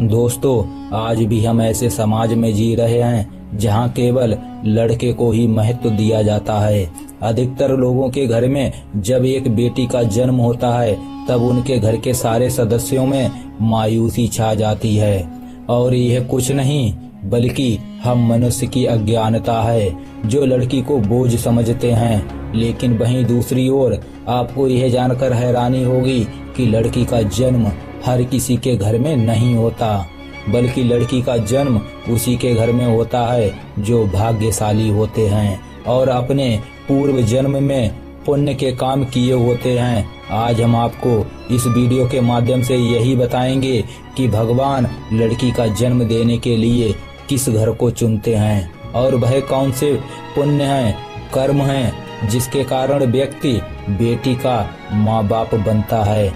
दोस्तों, आज भी हम ऐसे समाज में जी रहे हैं जहां केवल लड़के को ही महत्व दिया जाता है। अधिकतर लोगों के घर में जब एक बेटी का जन्म होता है तब उनके घर के सारे सदस्यों में मायूसी छा जाती है। और यह कुछ नहीं बल्कि हम मनुष्य की अज्ञानता है जो लड़की को बोझ समझते हैं। लेकिन वहीं दूसरी ओर आपको यह जानकर हैरानी होगी कि लड़की का जन्म हर किसी के घर में नहीं होता, बल्कि लड़की का जन्म उसी के घर में होता है जो भाग्यशाली होते हैं और अपने पूर्व जन्म में पुण्य के काम किए होते हैं। आज हम आपको इस वीडियो के माध्यम से यही बताएंगे कि भगवान लड़की का जन्म देने के लिए किस घर को चुनते हैं और वह कौन से पुण्य हैं, कर्म हैं जिसके कारण व्यक्ति बेटी का माँ बाप बनता है।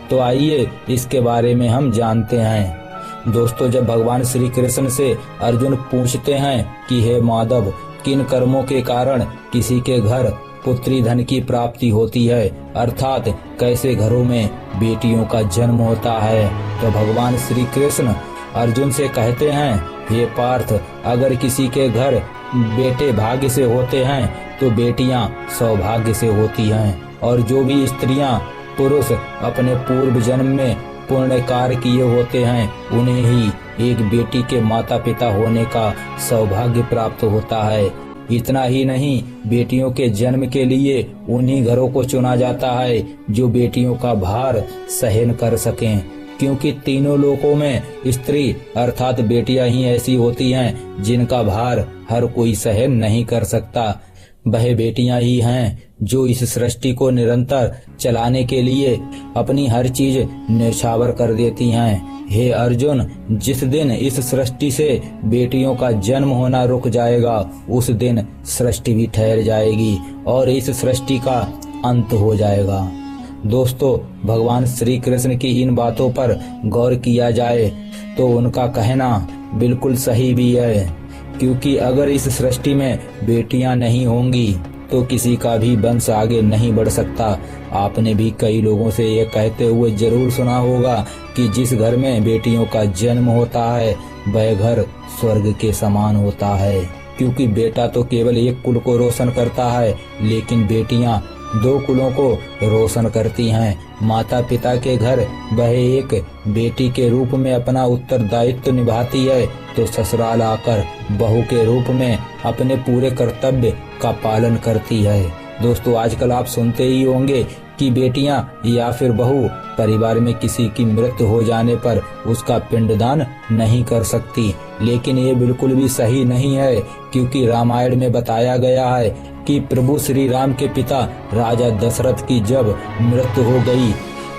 तो आइए इसके बारे में हम जानते हैं। दोस्तों, जब भगवान श्री कृष्ण से अर्जुन पूछते हैं कि हे माधव, किन कर्मों के कारण किसी के घर पुत्री धन की प्राप्ति होती है, अर्थात कैसे घरों में बेटियों का जन्म होता है, तो भगवान श्री कृष्ण अर्जुन से कहते हैं, हे पार्थ, अगर किसी के घर बेटे भाग्य से होते हैं तो बेटियां सौभाग्य से होती हैं। और जो भी स्त्रियां पुरुष अपने पूर्व जन्म में पुण्य कार्य किए होते हैं उन्हें ही एक बेटी के माता पिता होने का सौभाग्य प्राप्त होता है। इतना ही नहीं, बेटियों के जन्म के लिए उन्हीं घरों को चुना जाता है जो बेटियों का भार सहन कर सकें, क्योंकि तीनों लोकों में स्त्री अर्थात बेटियां ही ऐसी होती हैं जिनका भार हर कोई सहन नहीं कर सकता। वह बेटियां ही हैं जो इस सृष्टि को निरंतर चलाने के लिए अपनी हर चीज न्यौछावर कर देती हैं। हे अर्जुन, जिस दिन इस सृष्टि से बेटियों का जन्म होना रुक जाएगा उस दिन सृष्टि भी ठहर जाएगी और इस सृष्टि का अंत हो जाएगा। दोस्तों, भगवान श्री कृष्ण की इन बातों पर गौर किया जाए तो उनका कहना बिल्कुल सही भी है, क्योंकि अगर इस सृष्टि में बेटियां नहीं होंगी तो किसी का भी वंश आगे नहीं बढ़ सकता। आपने भी कई लोगों से यह कहते हुए जरूर सुना होगा कि जिस घर में बेटियों का जन्म होता है वह घर स्वर्ग के समान होता है, क्योंकि बेटा तो केवल एक कुल को रोशन करता है लेकिन बेटियां दो कुलों को रोशन करती हैं। माता पिता के घर वह एक बेटी के रूप में अपना उत्तरदायित्व निभाती है तो ससुराल आकर बहू के रूप में अपने पूरे कर्तव्य का पालन करती है। दोस्तों, आजकल आप सुनते ही होंगे कि बेटियां या फिर बहू परिवार में किसी की मृत्यु हो जाने पर उसका पिंडदान नहीं कर सकती, लेकिन ये बिल्कुल भी सही नहीं है, क्योंकि रामायण में बताया गया है कि प्रभु श्री राम के पिता राजा दशरथ की जब मृत्यु हो गई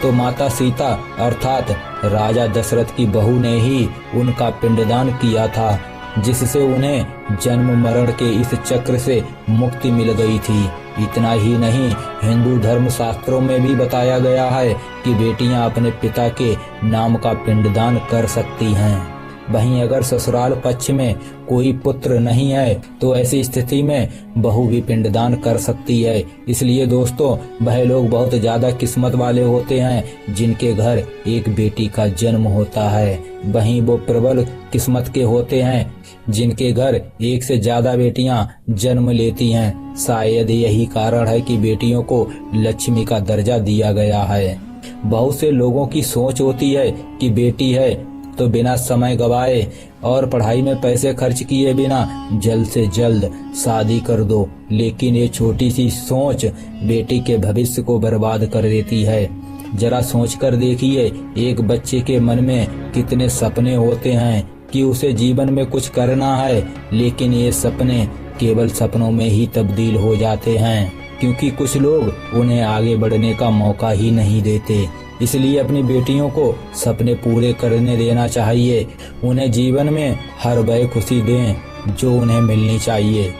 तो माता सीता अर्थात राजा दशरथ की बहू ने ही उनका पिंडदान किया था, जिससे उन्हें जन्म मरण के इस चक्र से मुक्ति मिल गई थी। इतना ही नहीं, हिंदू धर्म शास्त्रों में भी बताया गया है कि बेटियां अपने पिता के नाम का पिंडदान कर सकती हैं। वहीं अगर ससुराल पक्ष में कोई पुत्र नहीं है तो ऐसी स्थिति में बहू भी पिंडदान कर सकती है। इसलिए दोस्तों, वह लोग बहुत ज्यादा किस्मत वाले होते हैं जिनके घर एक बेटी का जन्म होता है। वहीं वो प्रबल किस्मत के होते हैं जिनके घर एक से ज्यादा बेटियां जन्म लेती हैं। शायद यही कारण है कि बेटियों को लक्ष्मी का दर्जा दिया गया है। बहुत से लोगों की सोच होती है कि बेटी है तो बिना समय गवाए और पढ़ाई में पैसे खर्च किए बिना जल्द से जल्द शादी कर दो, लेकिन ये छोटी सी सोच बेटी के भविष्य को बर्बाद कर देती है। जरा सोच कर देखिए, एक बच्चे के मन में कितने सपने होते हैं कि उसे जीवन में कुछ करना है, लेकिन ये सपने केवल सपनों में ही तब्दील हो जाते हैं, क्योंकि कुछ लोग उन्हें आगे बढ़ने का मौका ही नहीं देते। इसलिए अपनी बेटियों को सपने पूरे करने देना चाहिए। उन्हें जीवन में हर वह खुशी दें जो उन्हें मिलनी चाहिए।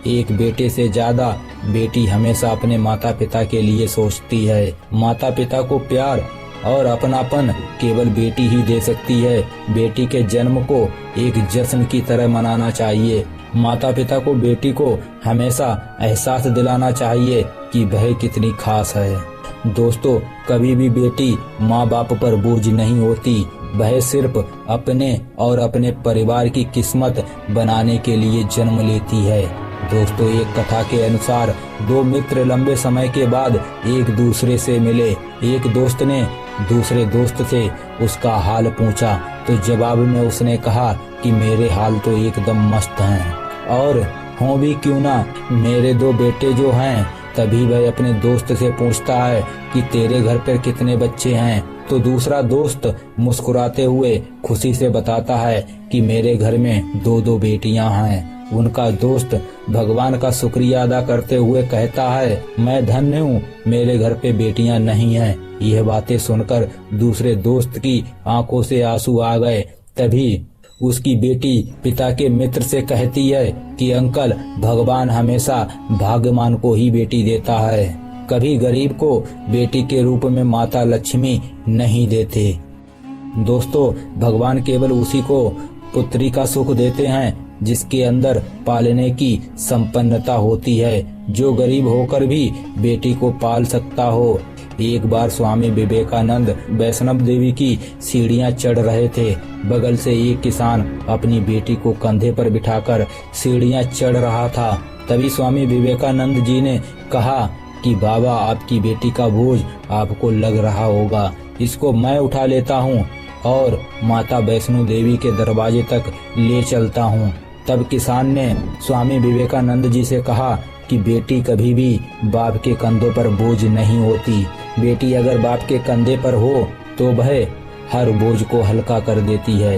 एक बेटे से ज्यादा बेटी हमेशा अपने माता पिता के लिए सोचती है। माता पिता को प्यार और अपनापन केवल बेटी ही दे सकती है। बेटी के जन्म को एक जश्न की तरह मनाना चाहिए। माता पिता को बेटी को हमेशा एहसास दिलाना चाहिए कि वह कितनी खास है। दोस्तों, कभी भी बेटी माँ बाप पर बोझ नहीं होती, वह सिर्फ अपने और अपने परिवार की किस्मत बनाने के लिए जन्म लेती है। दोस्तों, एक कथा के अनुसार दो मित्र लंबे समय के बाद एक दूसरे से मिले। एक दोस्त ने दूसरे दोस्त से उसका हाल पूछा तो जवाब में उसने कहा कि मेरे हाल तो एकदम मस्त हैं, और हों भी क्यों ना, मेरे दो बेटे जो हैं। तभी वह अपने दोस्त से पूछता है कि तेरे घर पर कितने बच्चे हैं, तो दूसरा दोस्त मुस्कुराते हुए खुशी से बताता है कि मेरे घर में दो दो बेटियां हैं। उनका दोस्त भगवान का शुक्रिया अदा करते हुए कहता है, मैं धन्य हूँ, मेरे घर पे बेटियां नहीं हैं। यह बातें सुनकर दूसरे दोस्त की आंखों से आंसू आ गए। तभी उसकी बेटी पिता के मित्र से कहती है कि अंकल, भगवान हमेशा भाग्यवान को ही बेटी देता है, कभी गरीब को बेटी के रूप में माता लक्ष्मी नहीं देते। दोस्तों, भगवान केवल उसी को पुत्री का सुख देते हैं जिसके अंदर पालने की संपन्नता होती है, जो गरीब होकर भी बेटी को पाल सकता हो। एक बार स्वामी विवेकानंद वैष्णव देवी की सीढ़ियां चढ़ रहे थे। बगल से एक किसान अपनी बेटी को कंधे पर बिठाकर सीढ़ियां चढ़ रहा था। तभी स्वामी विवेकानंद जी ने कहा कि बाबा, आपकी बेटी का बोझ आपको लग रहा होगा, इसको मैं उठा लेता हूँ और माता वैष्णो देवी के दरवाजे तक ले चलता हूँ। तब किसान ने स्वामी विवेकानंद जी से कहा कि बेटी कभी भी बाप के कंधों पर बोझ नहीं होती। बेटी अगर बाप के कंधे पर हो तो वह हर बोझ को हल्का कर देती है।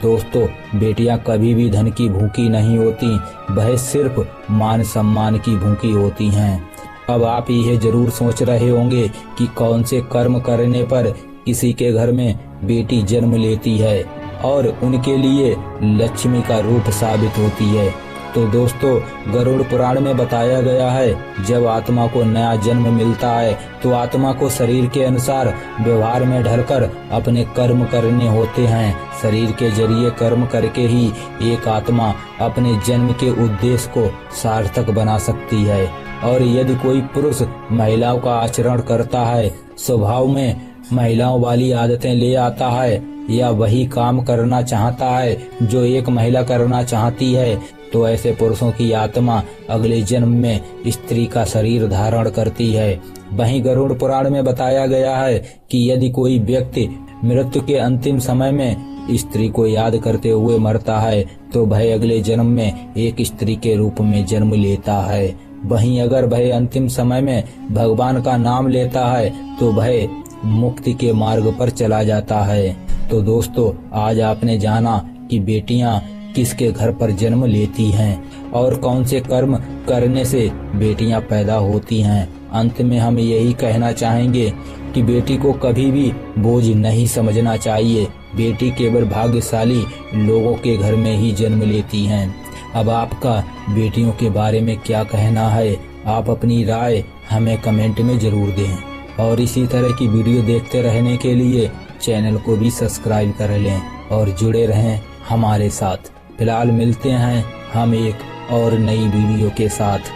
दोस्तों, बेटियां कभी भी धन की भूखी नहीं होती, वह सिर्फ मान सम्मान की भूखी होती हैं। अब आप यह जरूर सोच रहे होंगे कि कौन से कर्म करने पर किसी के घर में बेटी जन्म लेती है और उनके लिए लक्ष्मी का रूप साबित होती है। तो दोस्तों, गरुड़ पुराण में बताया गया है, जब आत्मा को नया जन्म मिलता है तो आत्मा को शरीर के अनुसार व्यवहार में ढलकर अपने कर्म करने होते हैं। शरीर के जरिए कर्म करके ही एक आत्मा अपने जन्म के उद्देश्य को सार्थक बना सकती है। और यदि कोई पुरुष महिलाओं का आचरण करता है, स्वभाव में महिलाओं वाली आदतें ले आता है, या वही काम करना चाहता है जो एक महिला करना चाहती है, तो ऐसे पुरुषों की आत्मा अगले जन्म में स्त्री का शरीर धारण करती है। वहीं गरुड़ पुराण में बताया गया है कि यदि कोई व्यक्ति मृत्यु के अंतिम समय में स्त्री को याद करते हुए मरता है तो वह अगले जन्म में एक स्त्री के रूप में जन्म लेता है। वहीं अगर वह अंतिम समय में भगवान का नाम लेता है तो वह मुक्ति के मार्ग पर चला जाता है। तो दोस्तों, आज आपने जाना कि बेटियां किसके घर पर जन्म लेती हैं और कौन से कर्म करने से बेटियां पैदा होती हैं। अंत में हम यही कहना चाहेंगे कि बेटी को कभी भी बोझ नहीं समझना चाहिए। बेटी केवल भाग्यशाली लोगों के घर में ही जन्म लेती हैं। अब आपका बेटियों के बारे में क्या कहना है? आप अपनी राय हमें कमेंट में जरूर दें और इसी तरह की वीडियो देखते रहने के लिए चैनल को भी सब्सक्राइब कर लें और जुड़े रहें हमारे साथ। फिलहाल मिलते हैं हम एक और नई वीडियो के साथ।